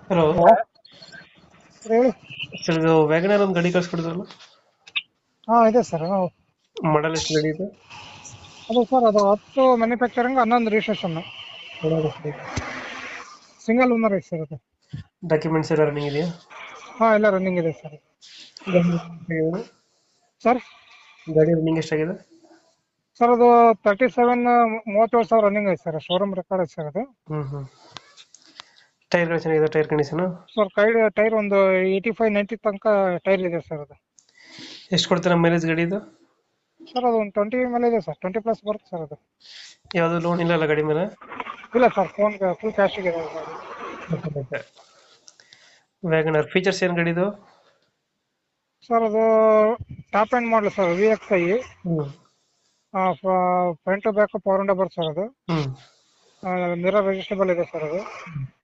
Hello. Hello sir ಹೇಳಿ. Sir ಇದು ವ್ಯಾಗನರ್ ಒಂದು ಗಾಡಿ ಕಳ್ಸ್ಕೊಡಿದ್ರಲ್ಲ, ಹಾಂ ಇದೆ ಸರ್. ಮಾಡಲ್ ಎಷ್ಟು ಗಾಡಿ ಇದೆ? ಅದು ಸರ್ ಅದು 10 ಮ್ಯಾನುಫ್ಯಾಕ್ಚರಿಂಗ್ 11 ರಿಜಿಸ್ಟ್ರೇಷನ್. ಸಿಂಗಲ್ ಓನರ್ ಐತೆ ಸರ್ ಅದು. ಡಾಕ್ಯುಮೆಂಟ್ಸ್ ಎಲ್ಲ ರನ್ನಿಂಗ್ ಇದೆಯಾ? ಹಾಂ ಎಲ್ಲ ರನ್ನಿಂಗ್ ಇದೆ ಸರ್. ಸರ್ ಗಾಡಿ ರನ್ನಿಂಗ್ ಎಷ್ಟಾಗಿದೆ? ಸರ್ ಅದು 37,37,000 ರನ್ನಿಂಗ್ ಐತೆ ಸರ್. ಶೋರೂಮ್ ರೆಕಾರ್ಡ್ ಐತೆ ಸರ್ ಅದು. ಹ್ಞೂ. ಟೈರ್ಗಳು ಚೆನ್ನಾಗಿದೆ, ಟೈರ್ ಕಂಡೀಷನು? ಸರ್ ಟೈರ್ ಒಂದು 85-90 ತನಕ ಟೈರ್ ಇದೆ ಸರ್ ಅದು. ಎಷ್ಟು ಕೊಡ್ತೀರಾ ಮೈಲೇಜ್ ಗಾಡಿ ಇದು? ಸರ್ ಅದು ಒಂದು 20 ಮೇಲೆ ಇದೆ ಸರ್. 20+ ಬರುತ್ತೆ ಸರ್ ಅದು. ಯಾವುದು ಲೋನ್ ಇಲ್ಲ ಅಲ್ಲ ಗಾಡಿ ಮೇಲೆ? ಇಲ್ಲ ಸರ್, ಫುಲ್ ಕ್ಯಾಶಿಗೆ ಇದೆ ಗಾಡಿ. ವ್ಯಾಗನರ್ ಫೀಚರ್ಸ್ ಏನು ಗಾಡಿ ಇದು? ಸರ್ ಅದು top end model sir, VXI. ಹ್ಞೂ. Front to back power window ಬರುತ್ತೆ ಸರ್ ಅದು. ಹ್ಞೂ. ಮಿರರ್ ಅಡ್ಜಸ್ಟಬಲ್ ಇದೆ ಸರ್ ಅದು.